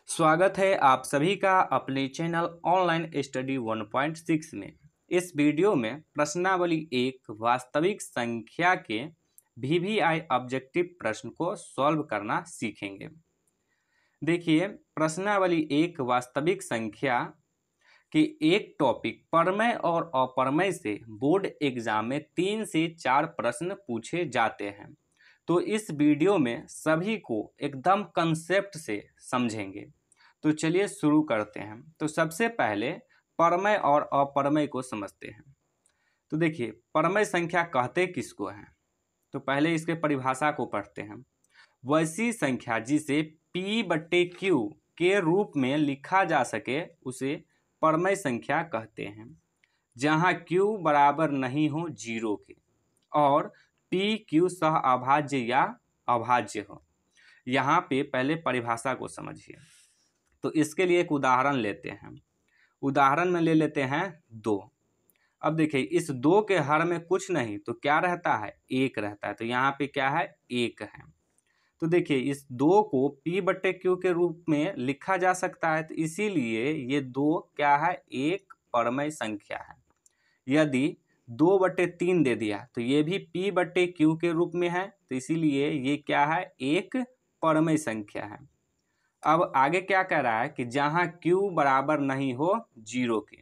स्वागत है आप सभी का अपने चैनल ऑनलाइन स्टडी 1.6 में। इस वीडियो में प्रश्नावली एक वास्तविक संख्या के वीवीआई ऑब्जेक्टिव प्रश्न को सॉल्व करना सीखेंगे। देखिए, प्रश्नावली एक वास्तविक संख्या के एक टॉपिक परमेय और अपरमेय से बोर्ड एग्जाम में 3 से 4 प्रश्न पूछे जाते हैं। तो इस वीडियो में सभी को एकदम कंसेप्ट से समझेंगे। तो चलिए शुरू करते हैं। तो सबसे पहले परमेय और अपरमेय को समझते हैं। तो देखिए, परमेय संख्या कहते किसको हैं? तो पहले इसके परिभाषा को पढ़ते हैं। वैसी संख्या जिसे P/Q के रूप में लिखा जा सके उसे परमेय संख्या कहते हैं, जहां Q बराबर नहीं हो 0 के और PQ सह अभाज्य या अभाज्य हो। यहाँ पे पहले परिभाषा को समझिए। तो इसके लिए एक उदाहरण लेते हैं। उदाहरण में ले लेते हैं 2। अब देखिए, इस 2 के हर में कुछ नहीं तो क्या रहता है? 1 रहता है। तो यहाँ पे क्या है? 1 है। तो देखिए, इस 2 को P/Q के रूप में लिखा जा सकता है, तो इसीलिए ये 2 क्या है? एक परमेय संख्या है। यदि 2/3 दे दिया तो ये भी P/Q के रूप में है, तो इसीलिए ये क्या है? एक परमेय संख्या है। अब आगे क्या कह रहा है कि जहां Q बराबर नहीं हो 0 के।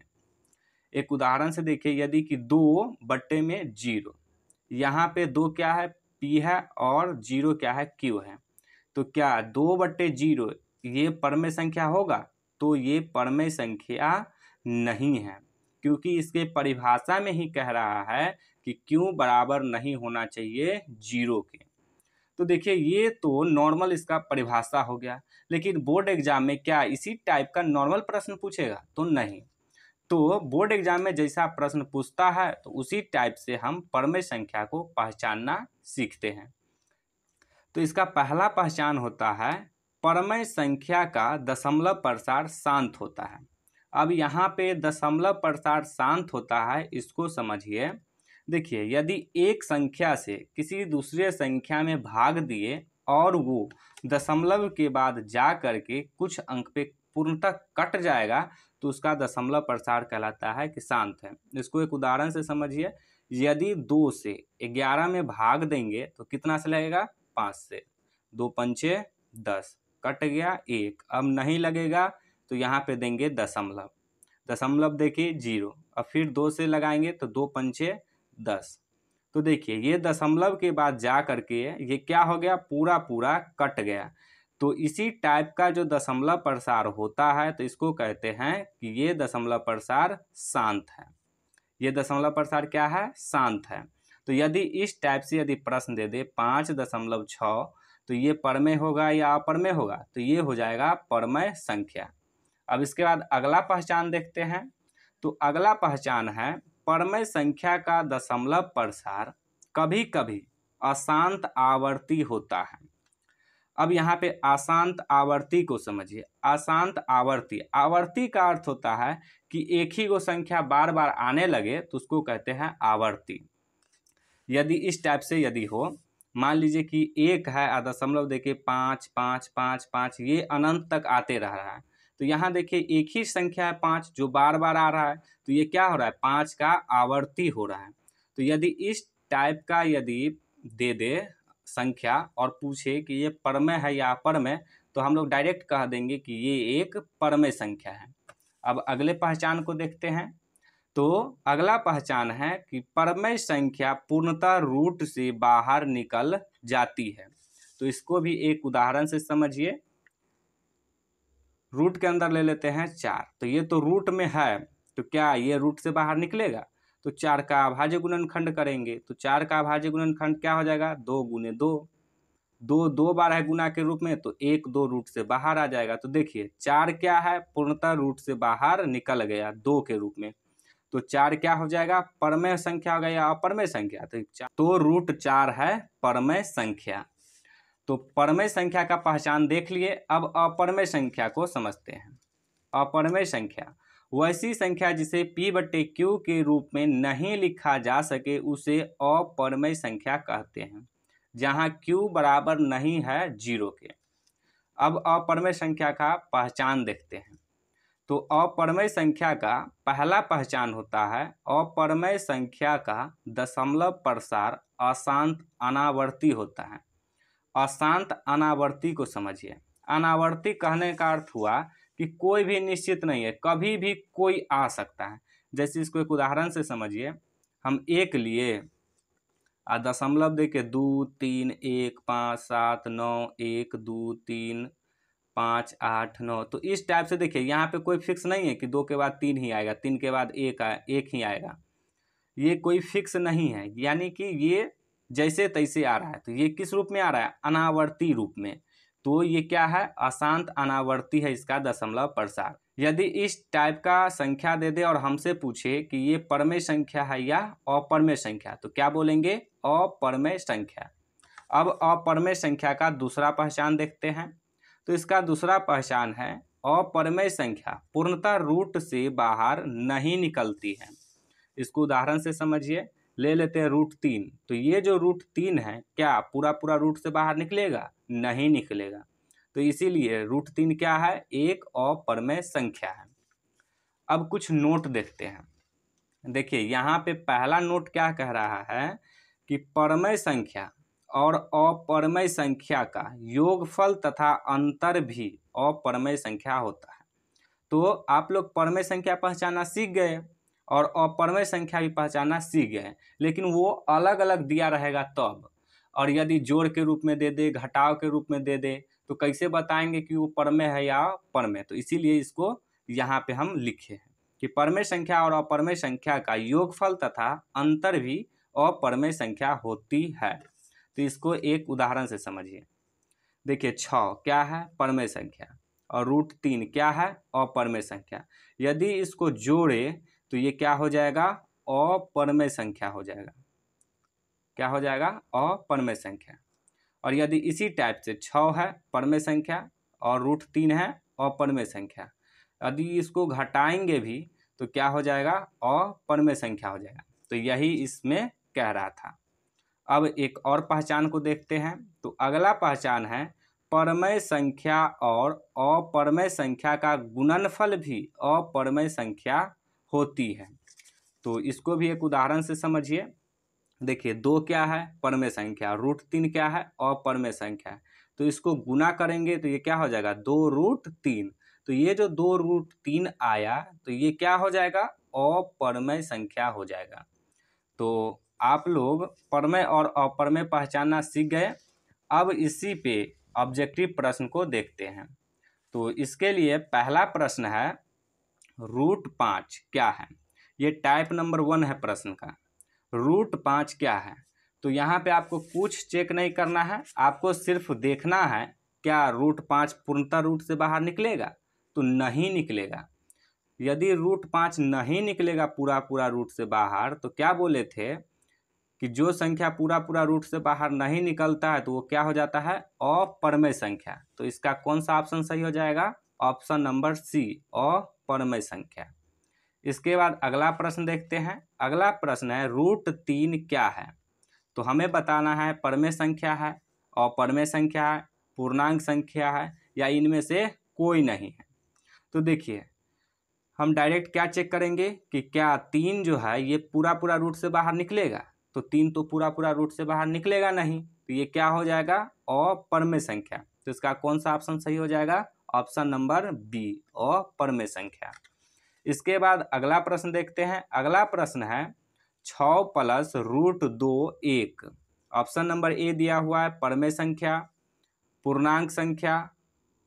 एक उदाहरण से देखिए, यदि कि 2/0, यहाँ पे 2 क्या है? P है और 0 क्या है? Q है। तो क्या 2/0 ये परमेय संख्या होगा? तो ये परमेय संख्या नहीं है, क्योंकि इसके परिभाषा में ही कह रहा है कि Q बराबर नहीं होना चाहिए 0 के। तो देखिए, ये तो नॉर्मल इसका परिभाषा हो गया, लेकिन बोर्ड एग्जाम में क्या इसी टाइप का नॉर्मल प्रश्न पूछेगा? तो नहीं। तो बोर्ड एग्जाम में जैसा प्रश्न पूछता है तो उसी टाइप से हम परमेय संख्या को पहचानना सीखते हैं। तो इसका पहला पहचान होता है, परमेय संख्या का दशमलव प्रसार शांत होता है। अब यहाँ पे दशमलव प्रसार शांत होता है, इसको समझिए। देखिए, यदि एक संख्या से किसी दूसरे संख्या में भाग दिए और वो दशमलव के बाद जा करके कुछ अंक पे पूर्णतः कट जाएगा तो उसका दशमलव प्रसार कहलाता है कि शांत है। इसको एक उदाहरण से समझिए। यदि 2 से 11 में भाग देंगे तो कितना से लगेगा? 5 से। 2 पंचे 10, कट गया 1। अब नहीं लगेगा तो यहाँ पे देंगे दशमलव। दशमलव देखिए 0। अब फिर 2 से लगाएंगे तो 2 पंचे 10। तो देखिए, ये दशमलव के बाद जा करके ये क्या हो गया? पूरा पूरा कट गया। तो इसी टाइप का जो दशमलव प्रसार होता है तो इसको कहते हैं कि ये दशमलव प्रसार शांत है। ये दशमलव प्रसार क्या है? शांत है। तो यदि इस टाइप से यदि प्रश्न दे दे 5.6, तो ये परमेय होगा या अपरमेय होगा? तो ये हो जाएगा परमेय संख्या। अब इसके बाद अगला पहचान देखते हैं। तो अगला पहचान है, परमेय संख्या का दशमलव प्रसार कभी कभी अशांत आवर्ती होता है। अब यहाँ पे अशांत आवर्ती को समझिए। अशांत आवर्ती, आवर्ती का अर्थ होता है कि एक ही वो संख्या बार बार आने लगे तो उसको कहते हैं आवर्ती। यदि इस टाइप से यदि हो, मान लीजिए कि 1 है और दशमलव देखिए 5 5 5 5, ये अनंत तक आते रह रहा है। तो यहाँ देखिए एक ही संख्या है 5 जो बार बार आ रहा है, तो ये क्या हो रहा है? 5 का आवर्ती हो रहा है। तो यदि इस टाइप का यदि दे दे संख्या और पूछे कि ये परमेय है या अपरमेय, तो हम लोग डायरेक्ट कह देंगे कि ये एक परमेय संख्या है। अब अगले पहचान को देखते हैं। तो अगला पहचान है कि परमेय संख्या पूर्णतः रूट से बाहर निकल जाती है। तो इसको भी एक उदाहरण से समझिए। रूट के अंदर ले लेते हैं 4। तो ये तो रूट में है, तो क्या ये रूट से बाहर निकलेगा? तो 4 का अभाज्य गुणनखंड करेंगे तो 4 का अभाज्य गुणनखंड क्या हो जाएगा? 2 गुने 2। 2 2 बार है गुना के रूप में, तो 1 2 रूट से बाहर आ जाएगा। तो देखिए, 4 क्या है? पूर्णतः रूट से बाहर निकल गया 2 के रूप में। तो 4 क्या हो जाएगा? परमेय संख्या हो गया या अपरमेय संख्या? तो रूट 4 है परमेय संख्या। तो परमेय संख्या का पहचान देख लिए। अब अपरमेय संख्या को समझते हैं। अपरमेय संख्या वैसी संख्या जिसे P/Q के रूप में नहीं लिखा जा सके उसे अपरमेय संख्या कहते हैं, जहां Q बराबर नहीं है 0 के। अब अपरमेय संख्या का पहचान देखते हैं। तो अपरमेय संख्या का पहला पहचान होता है अपरमेय संख्या का दशमलव प्रसार अशांत अनावर्ती होता है। अशांत अनावर्ती को समझिए। अनावर्ती कहने का अर्थ हुआ कि कोई भी निश्चित नहीं है, कभी भी कोई आ सकता है। जैसे इसको एक उदाहरण से समझिए। हम एक लिए दशमलव देखिए 2 3 1 5 7 9 1 2 3 5 8 9। तो इस टाइप से देखिए यहाँ पे कोई फिक्स नहीं है कि 2 के बाद 3 ही आएगा, 3 के बाद एक ही आएगा। ये कोई फिक्स नहीं है, यानी कि ये जैसे तैसे आ रहा है। तो ये किस रूप में आ रहा है? अनावर्ती रूप में। तो ये क्या है? अशांत अनावर्ती है इसका दशमलव प्रसार। यदि इस टाइप का संख्या दे दे और हमसे पूछे कि ये परमेय संख्या है या अपरमेय संख्या, तो क्या बोलेंगे? अपरमेय संख्या। अब अपरमेय संख्या का दूसरा पहचान देखते हैं। तो इसका दूसरा पहचान है अपरमेय संख्या पूर्णतः रूट से बाहर नहीं निकलती है। इसको उदाहरण से समझिए। ले लेते हैं √3। तो ये जो √3 है क्या पूरा पूरा रूट से बाहर निकलेगा? नहीं निकलेगा। तो इसीलिए √3 क्या है? एक अपरमेय संख्या है। अब कुछ नोट देखते हैं। देखिए यहाँ पे पहला नोट क्या कह रहा है कि परमेय संख्या और अपरमेय संख्या का योगफल तथा अंतर भी अपरमेय संख्या होता है। तो आप लोग परमेय संख्या पहचानना सीख गए और अपरमेय संख्या भी पहचानना सीख गए, लेकिन वो अलग अलग दिया रहेगा तब। और यदि जोड़ के रूप में दे दे, घटाव के रूप में दे दे, तो कैसे बताएंगे कि वो परमेय है या परमेय? तो इसीलिए इसको यहाँ पे हम लिखे हैं कि परमेय संख्या और अपरमेय संख्या का योगफल तथा अंतर भी अपरमेय संख्या होती है। तो इसको एक उदाहरण से समझिए। देखिए 6 क्या है? परमेय संख्या। और √3 क्या है? अपरमेय संख्या। यदि इसको जोड़े तो ये क्या हो जाएगा? अपरमेय संख्या हो जाएगा। क्या हो जाएगा? अपरमेय संख्या। और यदि इसी टाइप से 6 है परमेय संख्या और √3 है अपरमेय संख्या, यदि इसको घटाएंगे भी तो क्या हो जाएगा? अपरमेय संख्या हो जाएगा। तो यही इसमें कह रहा था। अब एक और पहचान को देखते हैं। तो अगला पहचान है परमेय संख्या और अपरमेय संख्या का गुणनफल भी अपरमेय संख्या होती है। तो इसको भी एक उदाहरण से समझिए। देखिए 2 क्या है? परमेय संख्या। √3 क्या है? अपरमेय संख्या। तो इसको गुना करेंगे तो ये क्या हो जाएगा? 2√3। तो ये जो 2√3 आया तो ये क्या हो जाएगा? अपरमेय संख्या हो जाएगा। तो आप लोग परमेय और अपरमेय पहचानना सीख गए। अब इसी पे ऑब्जेक्टिव प्रश्न को देखते हैं। तो इसके लिए पहला प्रश्न है √5 क्या है? ये टाइप नंबर 1 है प्रश्न का। √5 क्या है? तो यहाँ पे आपको कुछ चेक नहीं करना है, आपको सिर्फ देखना है क्या √5 पूर्णतः रूट से बाहर निकलेगा? तो नहीं निकलेगा। यदि √5 नहीं निकलेगा पूरा पूरा रूट से बाहर, तो क्या बोले थे कि जो संख्या पूरा पूरा रूट से बाहर नहीं निकलता है तो वो क्या हो जाता है? अपरमेय संख्या। तो इसका कौन सा ऑप्शन सही हो जाएगा? ऑप्शन नंबर सी, अपरमेय संख्या। इसके बाद अगला प्रश्न देखते हैं। अगला प्रश्न है √3 क्या है? तो हमें बताना है परमेय संख्या है, अपरमेय संख्या है, पूर्णांक संख्या है या इनमें से कोई नहीं है। तो देखिए हम डायरेक्ट क्या चेक करेंगे कि क्या 3 जो है ये पूरा पूरा रूट से बाहर निकलेगा? तो 3 तो पूरा पूरा रूट से बाहर निकलेगा नहीं। तो ये क्या हो जाएगा? अपरमेय संख्या। तो इसका कौन सा ऑप्शन सही हो जाएगा? ऑप्शन नंबर बी, अपरमेय संख्या। इसके बाद अगला प्रश्न देखते हैं। अगला प्रश्न है 6 + √2 1। ऑप्शन नंबर ए दिया हुआ है परमेय संख्या, पूर्णांक संख्या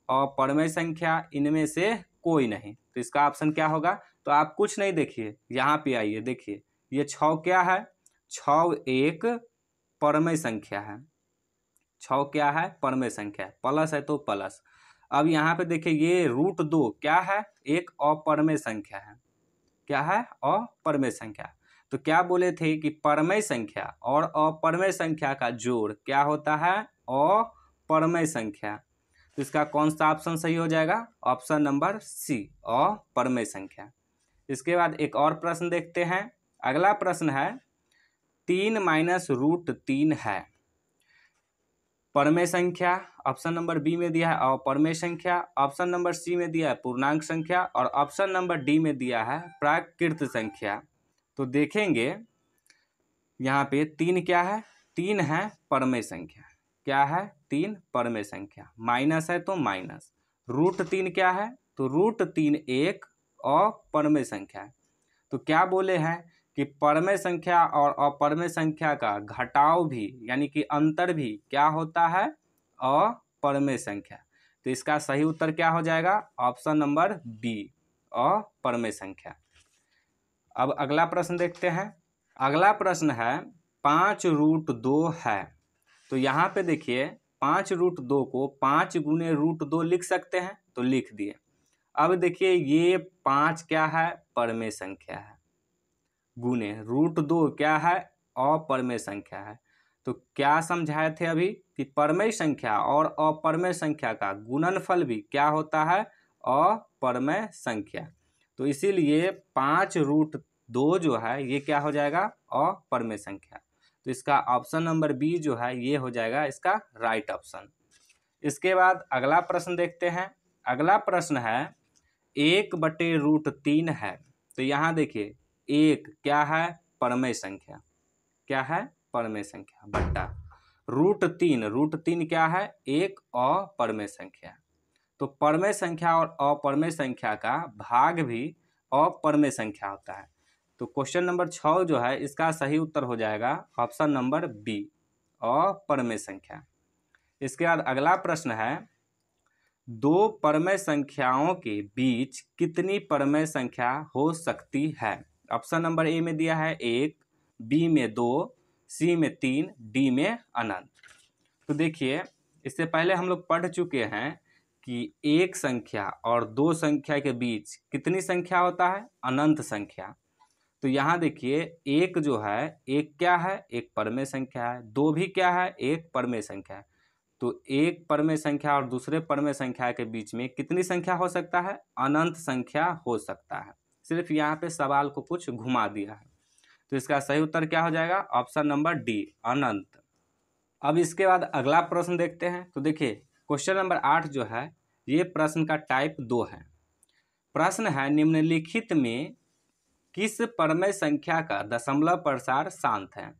और परमेय संख्या, इनमें से कोई नहीं। तो इसका ऑप्शन क्या होगा? तो आप कुछ नहीं देखिए, यहाँ पे आइए। देखिए ये 6 क्या है? 6 एक परमेय संख्या है। 6 क्या है? परमेय संख्या। प्लस है तो प्लस। अब यहाँ पे देखिए ये √2 क्या है? एक अपरमेय संख्या है। क्या है? अपरमेय संख्या। तो क्या बोले थे कि परमेय संख्या और अपरमेय संख्या का जोड़ क्या होता है? अपरमेय संख्या। तो इसका कौन सा ऑप्शन सही हो जाएगा? ऑप्शन नंबर सी, अपरमेय संख्या। इसके बाद एक और प्रश्न देखते हैं। अगला प्रश्न है 3 - √3 है। परमेय संख्या ऑप्शन नंबर बी में दिया है अपरमेय संख्या, ऑप्शन नंबर सी में दिया है पूर्णांक संख्या और ऑप्शन नंबर डी में दिया है प्राकृत संख्या। तो देखेंगे यहाँ पे तीन क्या है, तीन है परमेय संख्या। क्या है, तीन परमेय संख्या। माइनस है तो माइनस। रूट तीन क्या है, तो रूट तीन एक अपरमेय संख्या है। तो क्या बोले हैं कि परमेय संख्या और अपरमेय संख्या का घटाव भी यानी कि अंतर भी क्या होता है, अपरमेय संख्या। तो इसका सही उत्तर क्या हो जाएगा, ऑप्शन नंबर बी अपरमेय संख्या। अब अगला प्रश्न देखते हैं। अगला प्रश्न है 5√2 है। तो यहाँ पे देखिए 5√2 को 5 गुने √2 लिख सकते हैं, तो लिख दिए। अब देखिए ये 5 क्या है, परमेय संख्या है, गुने √2 क्या है, अपरमेय संख्या है। तो क्या समझाए थे अभी कि परमेय संख्या और अपरमेय संख्या का गुणनफल भी क्या होता है, अपरमेय संख्या। तो इसीलिए 5√2 जो है ये क्या हो जाएगा, अपरमेय संख्या। तो इसका ऑप्शन नंबर बी जो है ये हो जाएगा इसका राइट ऑप्शन। इसके बाद अगला प्रश्न देखते हैं। अगला प्रश्न है 1/√3 है। तो यहाँ देखिए एक क्या है, परमेय संख्या। क्या है, परमेय संख्या बट्टा √3 क्या है, एक अपरमेय संख्या। तो परमेय संख्या और अपरमेय संख्या का भाग भी अपरमेय संख्या होता है। तो क्वेश्चन नंबर 6 जो है इसका सही उत्तर हो जाएगा ऑप्शन नंबर बी अपरमेय संख्या। इसके बाद अगला प्रश्न है दो परमेय संख्याओं के बीच कितनी परमेय संख्या हो सकती है। ऑप्शन नंबर ए में दिया है 1, बी में 2, सी में 3, डी में अनंत। तो देखिए इससे पहले हम लोग पढ़ चुके हैं कि एक संख्या और दो संख्या के बीच कितनी संख्या होता है, अनंत संख्या। तो यहाँ देखिए एक जो है, एक क्या है, एक परमेय संख्या है। दो भी क्या है, एक परमेय संख्या है। तो एक परमेय संख्या और दूसरे परमेय संख्या के बीच में कितनी संख्या हो सकता है, अनंत संख्या हो सकता है। सिर्फ यहाँ पे सवाल को कुछ घुमा दिया है। तो इसका सही उत्तर क्या हो जाएगा, ऑप्शन नंबर डी अनंत। अब इसके बाद अगला प्रश्न देखते हैं। तो देखिए क्वेश्चन नंबर 8 जो है ये प्रश्न का टाइप 2 है। प्रश्न है निम्नलिखित में किस परमेय संख्या का दशमलव प्रसार शांत है।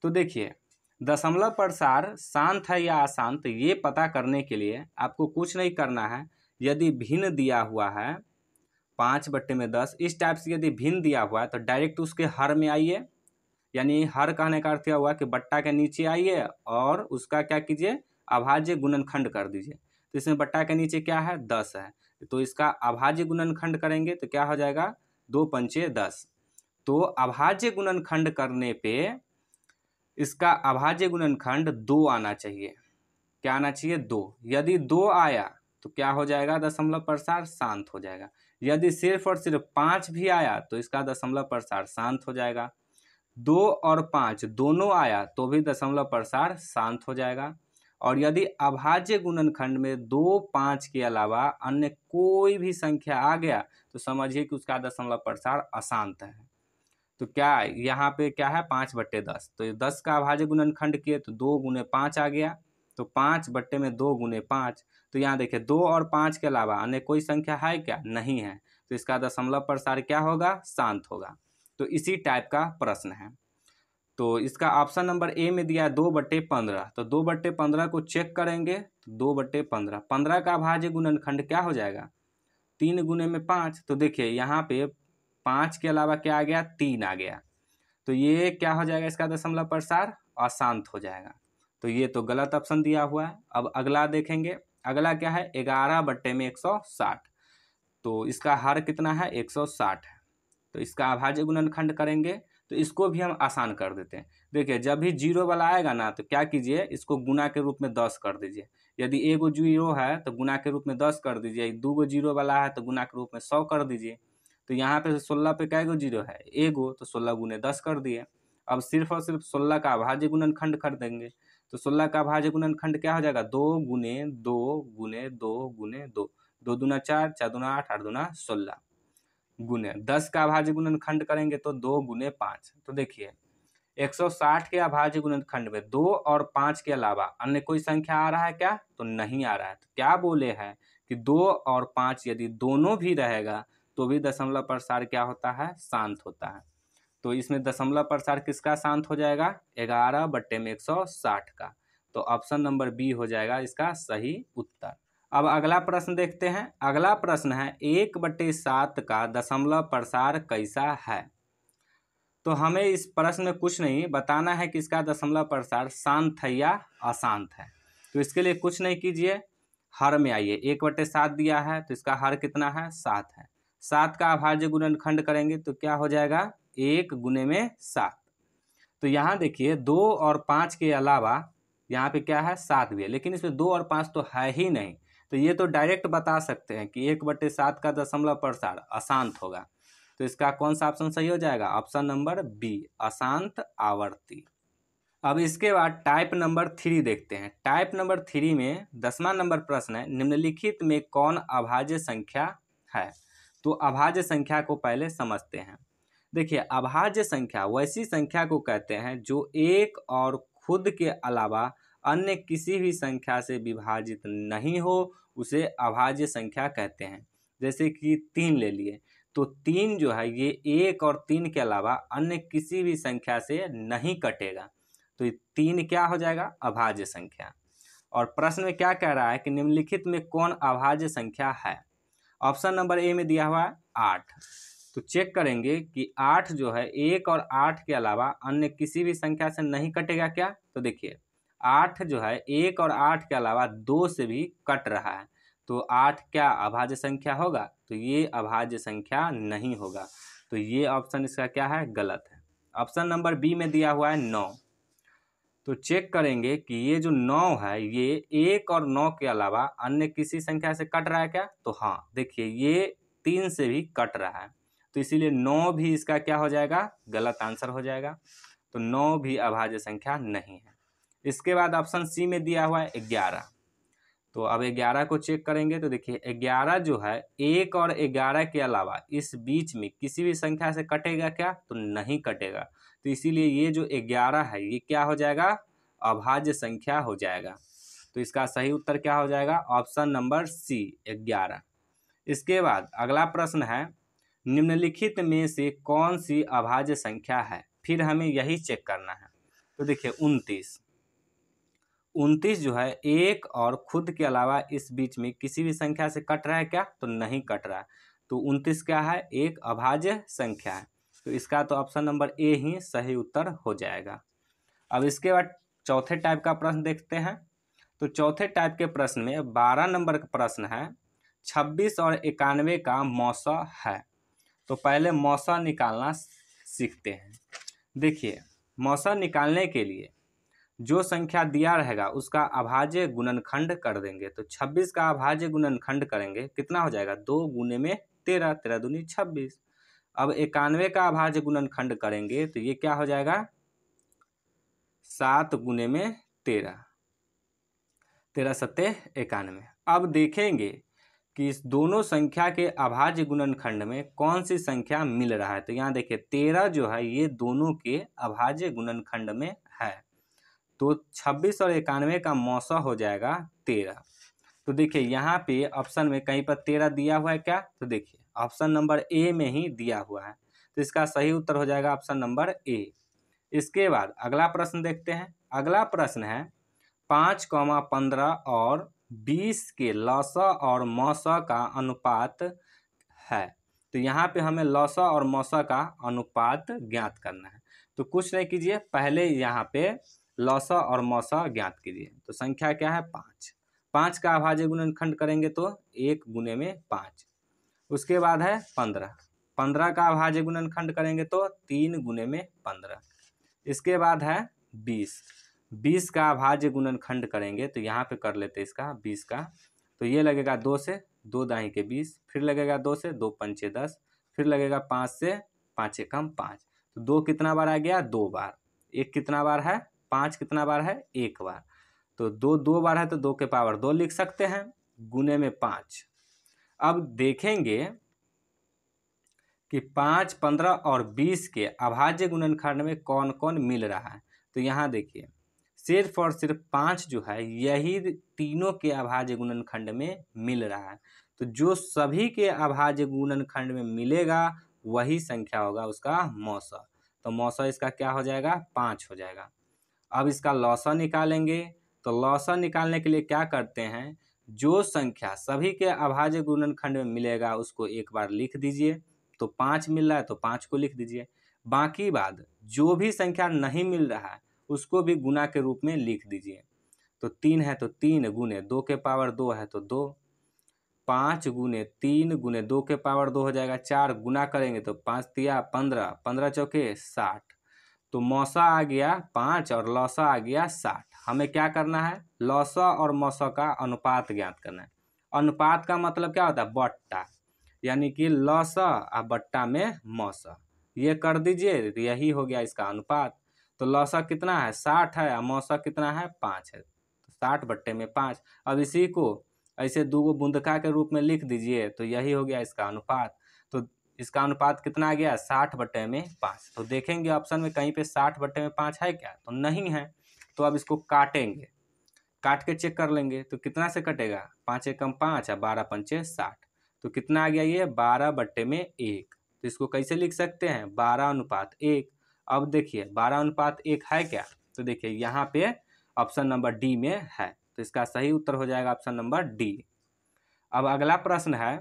तो देखिए दशमलव प्रसार शांत है या अशांत ये पता करने के लिए आपको कुछ नहीं करना है। यदि भिन्न दिया हुआ है 5/10 इस टाइप से यदि भिन्न दिया हुआ है तो डायरेक्ट उसके हर में आइए। यानी हर कहने का अर्थ हुआ कि बट्टा के नीचे आइए और उसका क्या कीजिए, अभाज्य गुणनखंड कर दीजिए। तो इसमें बट्टा के नीचे क्या है, 10 है। तो इसका अभाज्य गुणनखंड करेंगे तो क्या हो जाएगा, 2×5=10। तो अभाज्य गुणनखंड करने पे इसका अभाज्य गुणनखंड 2 आना चाहिए। क्या आना चाहिए, 2। यदि 2 आया तो क्या हो जाएगा, दशमलव प्रसार शांत हो जाएगा। यदि सिर्फ और सिर्फ 5 भी आया तो इसका दशमलव प्रसार शांत हो जाएगा। 2 और 5 दोनों आया तो भी दशमलव प्रसार शांत हो जाएगा। और यदि अभाज्य गुणनखंड में 2, 5 के अलावा अन्य कोई भी संख्या आ गया तो समझिए कि उसका दशमलव प्रसार अशांत है। तो क्या यहाँ पे क्या है, 5/10। तो 10 का अभाज्य गुणनखंड किए तो 2×5 आ गया। तो 5/2×5। तो यहाँ देखिए 2 और 5 के अलावा अन्य कोई संख्या है क्या, नहीं है। तो इसका दशमलव प्रसार क्या होगा, शांत होगा। तो इसी टाइप का प्रश्न है। तो इसका ऑप्शन नंबर ए में दिया है 2/15। तो 2/15 को चेक करेंगे तो 2/15, 15 का अभाज्य गुणनखंड क्या हो जाएगा, 3×5। तो देखिए यहाँ पे 5 के अलावा क्या आ गया, 3 आ गया। तो ये क्या हो जाएगा, इसका दशमलव प्रसार अशांत हो जाएगा। तो ये तो गलत ऑप्शन दिया हुआ है। अब अगला देखेंगे। अगला क्या है, 11/160। तो इसका हर कितना है, 160 है। तो इसका अभाज्य गुणनखंड करेंगे तो इसको भी हम आसान कर देते हैं। देखिए जब भी जीरो वाला आएगा ना तो क्या कीजिए, इसको गुना के रूप में 10 कर दीजिए। यदि एगो जीरो है तो गुना के रूप में 10 कर दीजिए। 2 गो जीरो वाला है तो गुना के रूप में 100 कर दीजिए। तो यहाँ पे 16 पे कै गो जीरो है, एगो, तो 16×10 कर दिए। अब सिर्फ और सिर्फ 16 का अभाज्य गुणनखंड कर देंगे। तो 16 का अभाज्य गुणनखंड क्या हो जाएगा, 2×2×2×2। 2×2=4, 4×2=8, 8×2=16 गुने 10 का अभाज्य गुणनखंड करेंगे तो 2×5। तो देखिए 160 के अभाज्य गुणनखंड में 2 और 5 के अलावा अन्य कोई संख्या आ रहा है क्या? तो नहीं आ रहा है। तो क्या बोले हैं कि 2 और 5 यदि दोनों भी रहेगा तो भी दशमलव प्रसार क्या होता है? शांत होता है। तो इसमें दशमलव प्रसार किसका शांत हो जाएगा? 11/160 का। तो ऑप्शन नंबर बी हो जाएगा इसका सही उत्तर। अब अगला प्रश्न देखते हैं। अगला प्रश्न है 1/7 का दशमलव प्रसार कैसा है? तो हमें इस प्रश्न में कुछ नहीं बताना है कि इसका दशमलव प्रसार शांत है या अशांत है। तो इसके लिए कुछ नहीं कीजिए, हर में आइए। 1/7 दिया है तो इसका हर कितना है? 7 है। 7 का अभाज्य गुणनखंड करेंगे तो क्या हो जाएगा? 1 गुने में 7। तो यहाँ देखिए 2 और 5 के अलावा यहाँ पे क्या है? 7 भी है, लेकिन इसमें 2 और 5 तो है ही नहीं। तो ये तो डायरेक्ट बता सकते हैं कि 1/7 का दशमलव प्रसार अशांत होगा। तो इसका कौन सा ऑप्शन सही हो जाएगा? ऑप्शन नंबर बी, अशांत आवर्ती। अब इसके बाद टाइप नंबर 3 देखते हैं। टाइप नंबर 3 में 10वां नंबर प्रश्न है, निम्नलिखित में कौन अभाज्य संख्या है? तो अभाज्य संख्या को पहले समझते हैं। देखिए, अभाज्य संख्या वैसी संख्या को कहते हैं जो एक और खुद के अलावा अन्य किसी भी संख्या से विभाजित नहीं हो, उसे अभाज्य संख्या कहते हैं। जैसे कि 3 ले लिए, तो 3 जो है ये 1 और 3 के अलावा अन्य किसी भी संख्या से नहीं कटेगा। तो ये 3 क्या हो जाएगा? अभाज्य संख्या। और प्रश्न में क्या कह रहा है कि निम्नलिखित में कौन अभाज्य संख्या है? ऑप्शन नंबर ए में दिया हुआ है 8। तो चेक करेंगे कि 8 जो है 1 और 8 के अलावा अन्य किसी भी संख्या से नहीं कटेगा क्या? तो देखिए 8 जो है 1 और 8 के अलावा 2 से भी कट रहा है। तो 8 क्या अभाज्य संख्या होगा? तो ये अभाज्य संख्या नहीं होगा। तो ये ऑप्शन इसका क्या है? गलत है। ऑप्शन नंबर बी में दिया हुआ है 9। तो चेक करेंगे कि ये जो 9 है ये 1 और 9 के अलावा अन्य किसी संख्या से कट रहा है क्या? तो हाँ, देखिए ये 3 से भी कट रहा है। तो इसीलिए 9 भी इसका क्या हो जाएगा? गलत आंसर हो जाएगा। तो 9 भी अभाज्य संख्या नहीं है। इसके बाद ऑप्शन सी में दिया हुआ है 11। तो अब 11 को चेक करेंगे तो देखिए 11 जो है 1 और 11 के अलावा इस बीच में किसी भी संख्या से कटेगा क्या? तो नहीं कटेगा। तो इसीलिए ये जो 11 है ये क्या हो जाएगा? अभाज्य संख्या हो जाएगा। तो इसका सही उत्तर क्या हो जाएगा? Option number C, 11। इसके बाद अगला प्रश्न है, निम्नलिखित में से कौन सी अभाज्य संख्या है? फिर हमें यही चेक करना है। तो देखिए 29 जो है 1 और खुद के अलावा इस बीच में किसी भी संख्या से कट रहा है क्या? तो नहीं कट रहा है। तो 29 क्या है? एक अभाज्य संख्या है। तो इसका तो ऑप्शन नंबर ए ही सही उत्तर हो जाएगा। अब इसके बाद चौथे टाइप का प्रश्न देखते हैं। तो चौथे टाइप के प्रश्न में 12 नंबर का प्रश्न है, 26 और 91 का मौसा है। तो पहले मौसा निकालना सीखते हैं। देखिए मौसा निकालने के लिए जो संख्या दिया रहेगा उसका अभाज्य गुणनखंड कर देंगे। तो 26 का अभाज्य गुणनखंड करेंगे, कितना हो जाएगा? 2 गुने में 13, 13 दूनी 26। अब 91 का अभाज्य गुणनखंड करेंगे तो ये क्या हो जाएगा? 7 गुने में 13, 13 सत्ते 91। अब देखेंगे कि इस दोनों संख्या के अभाज्य गुणनखंड में कौन सी संख्या मिल रहा है। तो यहाँ देखिए 13 जो है ये दोनों के अभाज्य गुणनखंड में है। तो 26 और 91 का मौसा हो जाएगा 13। तो देखिए यहाँ पे ऑप्शन में कहीं पर 13 दिया हुआ है क्या? तो देखिए ऑप्शन नंबर ए में ही दिया हुआ है। तो इसका सही उत्तर हो जाएगा ऑप्शन नंबर ए। इसके बाद अगला प्रश्न देखते हैं। अगला प्रश्न है 5,15 और 20 के लौसा और मौसा का अनुपात है। तो यहाँ पे हमें लौसा और मौसा का अनुपात ज्ञात करना है। तो कुछ नहीं कीजिए, पहले यहाँ पे लौसा और मौसा ज्ञात कीजिए। तो संख्या क्या है? 5। 5 का अभाज्य गुणनखंड करेंगे तो 1 गुने में 5। उसके बाद है 15। 15 का अभाज्य गुणनखंड करेंगे तो 3 गुने में 15। इसके बाद है 20। 20 का अभाज्य गुणनखंड करेंगे तो यहाँ पे कर लेते इसका 20 का। तो ये लगेगा 2 से, 2 दाहीं के 20, फिर लगेगा 2 से, 2 पंचे 10, फिर लगेगा 5 से, 5 कम 5। तो 2 कितना बार आ गया? 2 बार। 1 कितना बार है? 5 कितना बार है? 1 बार। तो 2 बार है तो 2 के पावर 2 लिख सकते हैं, गुने में 5। अब देखेंगे कि 5, 15 और 20 के अभाज्य गुणनखंड में कौन कौन मिल रहा है। तो यहाँ देखिए सिर्फ और सिर्फ 5 जो है यही तीनों के अभाज्य गुणनखंड में मिल रहा है। तो जो सभी के अभाज्य गुणनखंड में मिलेगा वही संख्या होगा उसका मौसा। तो मौसा इसका क्या हो जाएगा, 5 हो जाएगा। अब इसका लौसा निकालेंगे। तो लौसा निकालने के लिए क्या करते हैं, जो संख्या सभी के अभाज्य गुणनखंड में मिलेगा उसको एक बार लिख दीजिए। तो 5 मिल रहा है तो 5 को लिख दीजिए। बाकी बाद जो भी संख्या नहीं मिल रहा है उसको भी गुना के रूप में लिख दीजिए। तो 3 है तो 3 गुने 2 के पावर 2 है तो 2, 5 गुने 3 गुने 2 के पावर 2 हो जाएगा 4, गुना करेंगे तो 5 तिया 15, 15 चौके 60। तो मौसा आ गया 5 और लौसा आ गया 60। हमें क्या करना है, लौसा और मौसा का अनुपात ज्ञात करना है। अनुपात का मतलब क्या होता है, बट्टा, यानी कि लौसा और बट्टा में मौसा, ये कर दीजिए, यही हो गया इसका अनुपात। तो लौसा कितना है 60 है और मौसा कितना है 5 है, तो 60 बट्टे में 5। अब इसी को ऐसे दो बूंदका के रूप में लिख दीजिए, तो यही हो गया इसका अनुपात। तो इसका अनुपात कितना आ गया, 60 बट्टे में 5। तो देखेंगे ऑप्शन में कहीं पे 60 बट्टे में 5 है क्या, तो नहीं है। तो अब इसको काटेंगे, काट के चेक कर लेंगे। तो कितना से कटेगा, 5 एकम 5 और 12 पंचे 60। तो कितना आ गया ये 12 बट्टे में 1। तो इसको कैसे लिख सकते हैं, 12 अनुपात 1। अब देखिए 12 अनुपात 1 है क्या, तो देखिए यहाँ पे ऑप्शन नंबर डी में है। तो इसका सही उत्तर हो जाएगा ऑप्शन नंबर डी। अब अगला प्रश्न है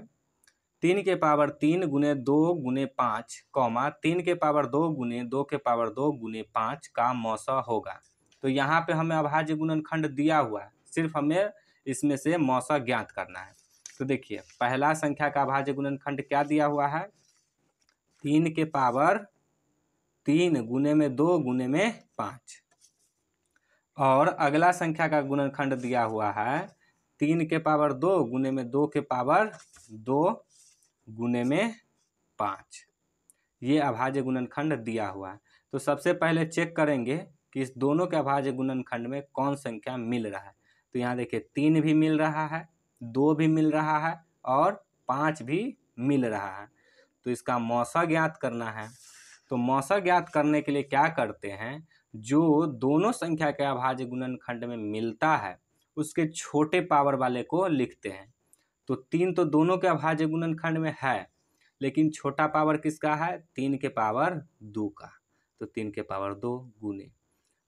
3 के पावर 3 गुने 2 गुने 5 कॉमा 3 के पावर 2 गुने 2 के पावर 2 गुने 5 का मौसा होगा। तो यहाँ पे हमें अभाज्य गुणनखंड दिया हुआ है, सिर्फ हमें इसमें से मौसा ज्ञात करना है। तो देखिए पहला संख्या का अभाज्य गुणनखंड क्या दिया हुआ है, 3 के पावर 3 गुने में 2 गुने में 5। और अगला संख्या का गुणनखंड दिया हुआ है 3 के पावर 2 गुने में 2 के पावर 2 गुने में 5। ये अभाज्य गुणनखंड दिया हुआ है। तो सबसे पहले चेक करेंगे कि इस दोनों के अभाज्य गुणनखंड में कौन संख्या मिल रहा है। तो यहाँ देखिए 3 भी मिल रहा है, 2 भी मिल रहा है और 5 भी मिल रहा है। तो इसका मौसा ज्ञात करना है। तो मौसा ज्ञात करने के लिए क्या करते हैं, जो दोनों संख्या के अभाज्य गुणनखंड में मिलता है उसके छोटे पावर वाले को लिखते हैं। तो 3 तो दोनों के अभाज्य गुणनखंड में है, लेकिन छोटा पावर किसका है, 3 के पावर 2 का। तो 3 के पावर 2 गुने,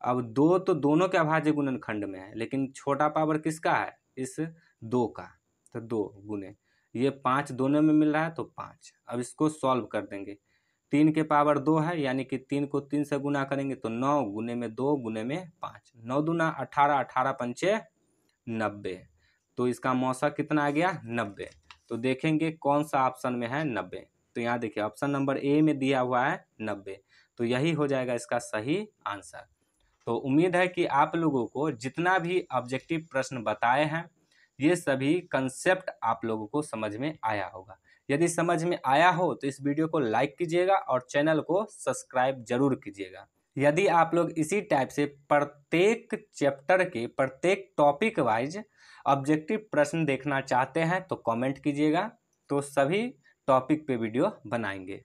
अब 2 तो दोनों के अभाज्य गुणनखंड में है, लेकिन छोटा पावर किसका है, इस 2 का। तो 2 गुने, ये 5 दोनों में मिल रहा है तो 5। अब इसको सॉल्व कर देंगे। 3 के पावर 2 है, यानी कि 3 को 3 से गुना करेंगे तो 9 गुने में 2 गुने में 5, 9 दूना 18, 18 पंचे 90। तो इसका मौसा कितना आ गया, 90। तो देखेंगे कौन सा ऑप्शन में है 90। तो यहाँ देखिए ऑप्शन नंबर ए में दिया हुआ है 90। तो यही हो जाएगा इसका सही आंसर। तो उम्मीद है कि आप लोगों को जितना भी ऑब्जेक्टिव प्रश्न बताए हैं ये सभी कंसेप्ट आप लोगों को समझ में आया होगा। यदि समझ में आया हो तो इस वीडियो को लाइक कीजिएगा और चैनल को सब्सक्राइब जरूर कीजिएगा। यदि आप लोग इसी टाइप से प्रत्येक चैप्टर के प्रत्येक टॉपिक वाइज ऑब्जेक्टिव प्रश्न देखना चाहते हैं तो कमेंट कीजिएगा, तो सभी टॉपिक पे वीडियो बनाएंगे।